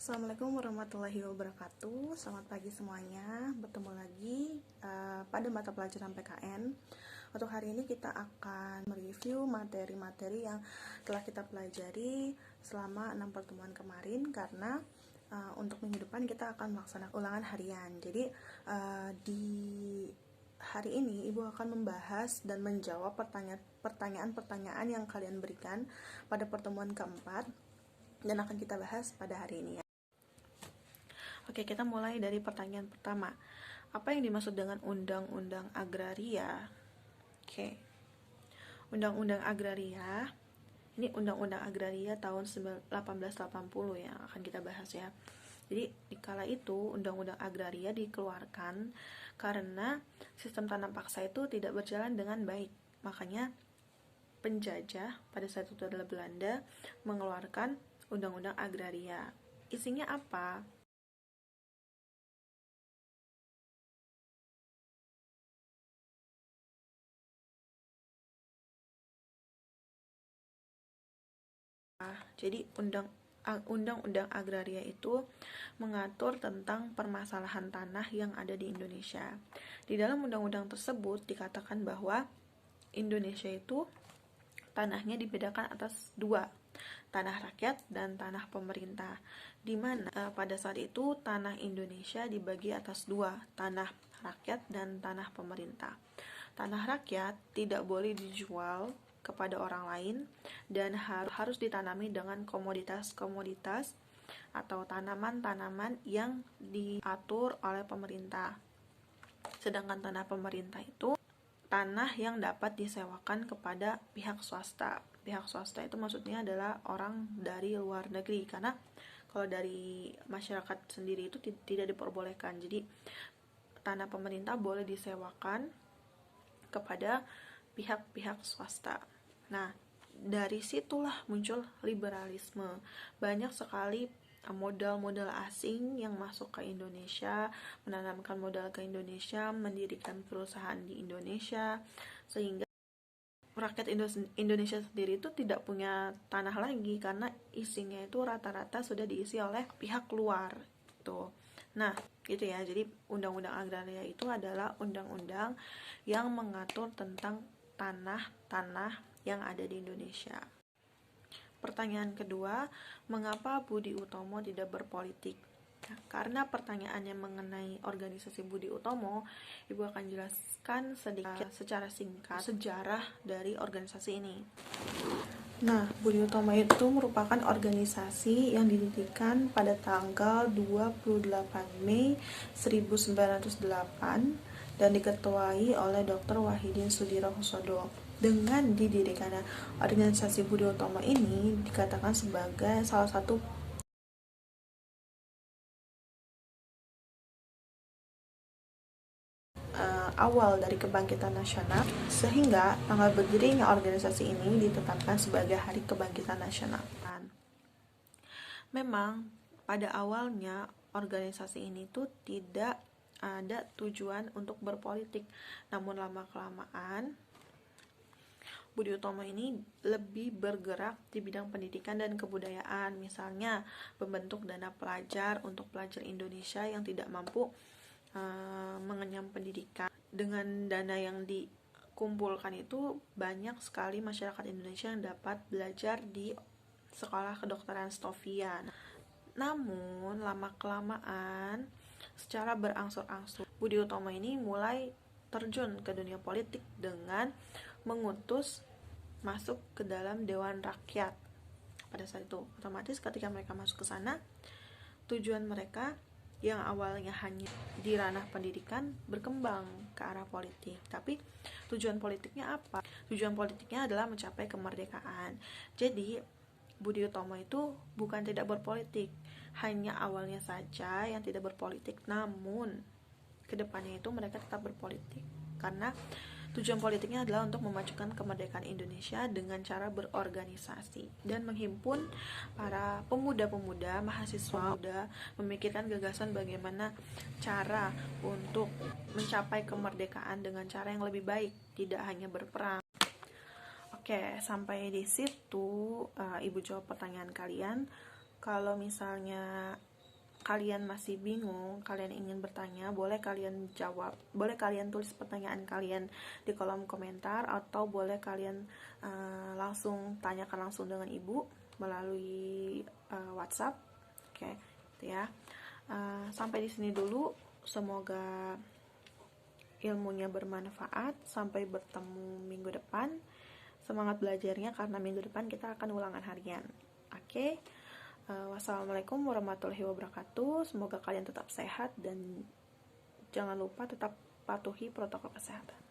Assalamualaikum warahmatullahi wabarakatuh. Selamat pagi semuanya. Bertemu lagi pada mata pelajaran PKN. Untuk hari ini kita akan mereview materi-materi yang telah kita pelajari selama 6 pertemuan kemarin, karena untuk minggu depan kita akan melaksanakan ulangan harian. Jadi di hari ini Ibu akan membahas dan menjawab pertanyaan-pertanyaan yang kalian berikan pada pertemuan keempat dan akan kita bahas pada hari ini. Oke, kita mulai dari pertanyaan pertama. Apa yang dimaksud dengan Undang-Undang Agraria? Oke. Undang-Undang Agraria, ini Undang-Undang Agraria tahun 1880 yang akan kita bahas ya. Jadi, di kala itu Undang-Undang Agraria dikeluarkan karena sistem tanam paksa itu tidak berjalan dengan baik. Makanya penjajah pada saat itu adalah Belanda mengeluarkan Undang-Undang Agraria. Isinya apa? Jadi Undang-Undang Agraria itu mengatur tentang permasalahan tanah yang ada di Indonesia. Di dalam undang-undang tersebut dikatakan bahwa Indonesia itu tanahnya dibedakan atas dua, tanah rakyat dan tanah pemerintah, di mana pada saat itu tanah Indonesia dibagi atas dua, tanah rakyat dan tanah pemerintah. Tanah rakyat tidak boleh dijual kepada orang lain dan harus ditanami dengan komoditas-komoditas atau tanaman-tanaman yang diatur oleh pemerintah. Sedangkan tanah pemerintah itu tanah yang dapat disewakan kepada pihak swasta. Pihak swasta itu maksudnya adalah orang dari luar negeri, karena kalau dari masyarakat sendiri itu tidak diperbolehkan. Jadi tanah pemerintah boleh disewakan kepada pihak-pihak swasta. Nah, dari situlah muncul liberalisme. Banyak sekali modal-modal asing yang masuk ke Indonesia, menanamkan modal ke Indonesia, mendirikan perusahaan di Indonesia, sehingga rakyat Indonesia sendiri itu tidak punya tanah lagi karena isinya itu rata-rata sudah diisi oleh pihak luar. Tuh. Nah, gitu ya. Jadi Undang-Undang Agraria itu adalah undang-undang yang mengatur tentang tanah-tanah yang ada di Indonesia. Pertanyaan kedua, mengapa Budi Utomo tidak berpolitik? Nah, karena pertanyaannya mengenai organisasi Budi Utomo, Ibu akan jelaskan sedikit secara singkat sejarah dari organisasi ini. Nah, Budi Utomo itu merupakan organisasi yang didirikan pada tanggal 28 Mei 1908 dan diketuai oleh Dr. Wahidin Sudirohusodo. Dengan didirikannya organisasi Budi Utomo ini dikatakan sebagai salah satu awal dari kebangkitan nasional, sehingga tanggal berdirinya organisasi ini ditetapkan sebagai Hari Kebangkitan Nasional. Memang pada awalnya organisasi ini tuh tidak ada tujuan untuk berpolitik, namun lama-kelamaan Budi Utomo ini lebih bergerak di bidang pendidikan dan kebudayaan, misalnya membentuk dana pelajar untuk pelajar Indonesia yang tidak mampu mengenyam pendidikan. Dengan dana yang dikumpulkan itu, banyak sekali masyarakat Indonesia yang dapat belajar di sekolah kedokteran Stovia. Namun lama-kelamaan secara berangsur-angsur Budi Utomo ini mulai terjun ke dunia politik dengan mengutus masuk ke dalam Dewan Rakyat. Pada saat itu, otomatis ketika mereka masuk ke sana, tujuan mereka yang awalnya hanya di ranah pendidikan berkembang ke arah politik. Tapi tujuan politiknya apa? Tujuan politiknya adalah mencapai kemerdekaan. Jadi Budi Utomo itu bukan tidak berpolitik, hanya awalnya saja yang tidak berpolitik, namun kedepannya itu mereka tetap berpolitik karena tujuan politiknya adalah untuk memajukan kemerdekaan Indonesia dengan cara berorganisasi dan menghimpun para pemuda-pemuda, mahasiswa muda, memikirkan gagasan bagaimana cara untuk mencapai kemerdekaan dengan cara yang lebih baik, tidak hanya berperang. Oke, sampai di situ Ibu jawab pertanyaan kalian. Kalau misalnya kalian masih bingung, kalian ingin bertanya, boleh kalian jawab, boleh kalian tulis pertanyaan kalian di kolom komentar, atau boleh kalian langsung tanyakan langsung dengan ibu melalui WhatsApp. Oke, gitu ya. Sampai di sini dulu. Semoga ilmunya bermanfaat. Sampai bertemu minggu depan. Semangat belajarnya karena minggu depan kita akan ulangan harian. Oke. Wassalamualaikum warahmatullahi wabarakatuh. Semoga kalian tetap sehat dan jangan lupa tetap patuhi protokol kesehatan.